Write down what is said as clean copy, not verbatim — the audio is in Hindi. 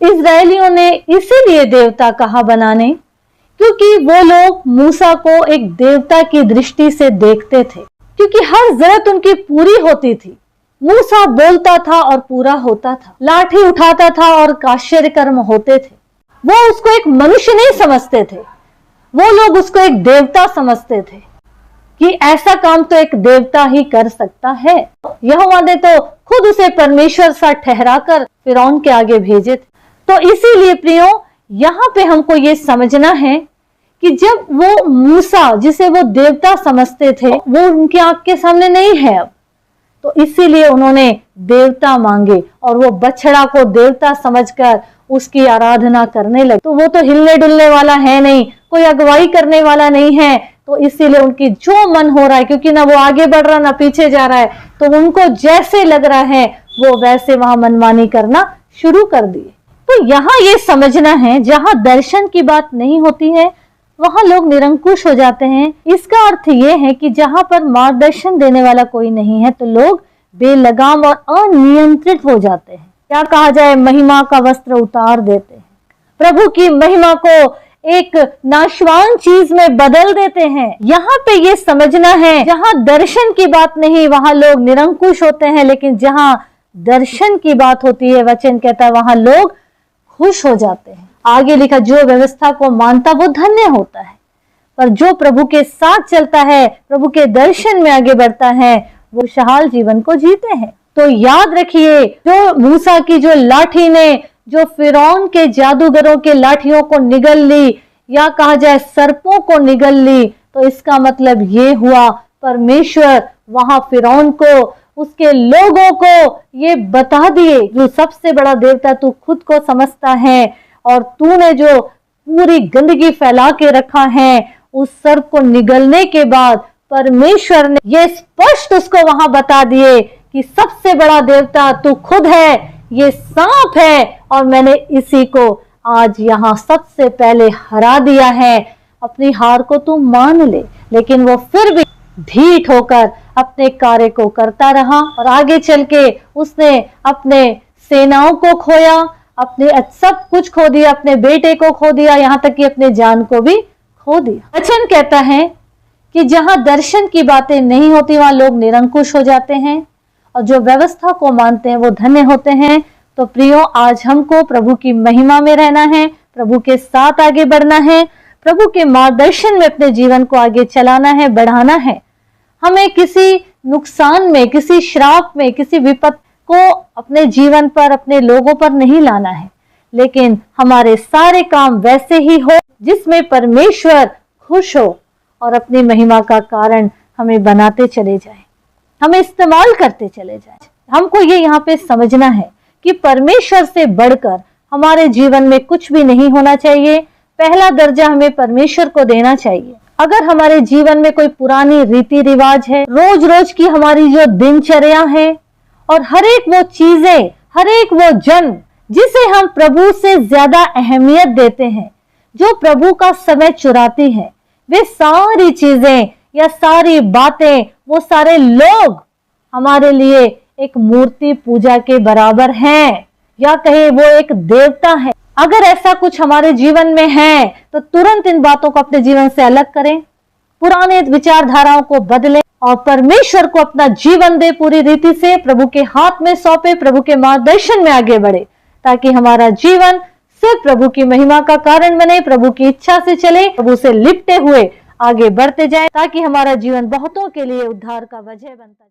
इजरायलियों ने इसीलिए देवता कहा बनाने, क्योंकि वो लोग मूसा को एक देवता की दृष्टि से देखते थे, क्योंकि हर जरूरत उनकी पूरी होती थी। मूसा बोलता था और पूरा होता था, लाठी उठाता था और आश्चर्य कर्म होते थे। वो उसको एक मनुष्य नहीं समझते थे, वो लोग उसको एक देवता समझते थे कि ऐसा काम तो एक देवता ही कर सकता है। यहोवा ने तो खुद उसे परमेश्वर सा ठहराकर फिरौन के आगे भेजे थे। तो इसीलिए प्रियो, यहाँ पे हमको ये समझना है कि जब वो मूसा जिसे वो देवता समझते थे वो उनकी आंख के सामने नहीं है अब, तो इसीलिए उन्होंने देवता मांगे और वो बछड़ा को देवता समझकर उसकी आराधना करने लगे। तो वो तो हिलने डुलने वाला है नहीं, कोई अगुवाई करने वाला नहीं है, तो इसीलिए उनकी जो मन हो रहा है, क्योंकि ना वो आगे बढ़ रहा ना पीछे जा रहा है, तो उनको जैसे लग रहा है वो वैसे वहां मनमानी करना शुरू कर दिए। तो यहाँ ये समझना है, जहां दर्शन की बात नहीं होती है वहां लोग निरंकुश हो जाते हैं। इसका अर्थ ये है कि जहां पर मार्गदर्शन देने वाला कोई नहीं है तो लोग बेलगाम और अनियंत्रित हो जाते हैं। क्या कहा जाए, महिमा का वस्त्र उतार देते हैं, प्रभु की महिमा को एक नाशवान चीज में बदल देते हैं। यहाँ पे ये समझना है, जहां दर्शन की बात नहीं वहां लोग निरंकुश होते हैं, लेकिन जहां दर्शन की बात होती है, वचन कहता है, वहां लोग खुश हो जाते हैं। आगे लिखा, जो व्यवस्था को मानता वो धन्य होता है, पर जो प्रभु के साथ चलता है, प्रभु के दर्शन में आगे बढ़ता है, वो खुशहाल जीवन को जीते हैं। तो याद रखिए, जो मूसा की जो लाठी ने जो फिरौन के जादूगरों के लाठियों को निगल ली, या कहा जाए सर्पों को निगल ली, तो इसका मतलब ये हुआ परमेश्वर वहां फिरौन को, उसके लोगों को ये बता दिए, जो सबसे बड़ा देवता तू खुद को समझता है और तूने जो पूरी गंदगी फैला के रखा है, उस सर्प को निगलने के बाद परमेश्वर ने ये स्पष्ट उसको वहां बता दिए कि सबसे बड़ा देवता तू खुद है, ये सांप है और मैंने इसी को आज यहाँ सबसे पहले हरा दिया है। अपनी हार को तू मान ले। लेकिन वो फिर भी ढीठ होकर अपने कार्य को करता रहा और आगे चल के उसने अपने सेनाओं को खोया, अपने सब कुछ खो दिया, अपने बेटे को खो दिया, यहाँ तक कि अपने जान को भी खो दिया। वचन कहता है कि जहां दर्शन की बातें नहीं होती वहां लोग निरंकुश हो जाते हैं और जो व्यवस्था को मानते हैं वो धन्य होते हैं। तो प्रियो, आज हमको प्रभु की महिमा में रहना है, प्रभु के साथ आगे बढ़ना है, प्रभु के मार्गदर्शन में अपने जीवन को आगे चलाना है, बढ़ाना है। हमें किसी नुकसान में, किसी श्राप में, किसी विपत्ति को अपने जीवन पर, अपने लोगों पर नहीं लाना है, लेकिन हमारे सारे काम वैसे ही हो जिसमें परमेश्वर खुश हो और अपनी महिमा का कारण हमें बनाते चले जाए, हमें इस्तेमाल करते चले जाए। हमको ये यहाँ पे समझना है कि परमेश्वर से बढ़कर हमारे जीवन में कुछ भी नहीं होना चाहिए। पहला दर्जा हमें परमेश्वर को देना चाहिए। अगर हमारे जीवन में कोई पुरानी रीति रिवाज है, रोज रोज की हमारी जो दिनचर्या है और हर एक वो चीजें, हर एक वो जन जिसे हम प्रभु से ज्यादा अहमियत देते हैं, जो प्रभु का समय चुराती है, वे सारी चीजें या सारी बातें, वो सारे लोग हमारे लिए एक मूर्ति पूजा के बराबर हैं, या कहे वो एक देवता है। अगर ऐसा कुछ हमारे जीवन में है तो तुरंत इन बातों को अपने जीवन से अलग करें, पुराने विचारधाराओं को बदलें और परमेश्वर को अपना जीवन दे, पूरी रीति से प्रभु के हाथ में सौंपे, प्रभु के मार्गदर्शन में आगे बढ़े, ताकि हमारा जीवन सिर्फ प्रभु की महिमा का कारण बने, प्रभु की इच्छा से चले, प्रभु से लिपटे हुए आगे बढ़ते जाए, ताकि हमारा जीवन बहुतों के लिए उद्धार का वजह बनता है।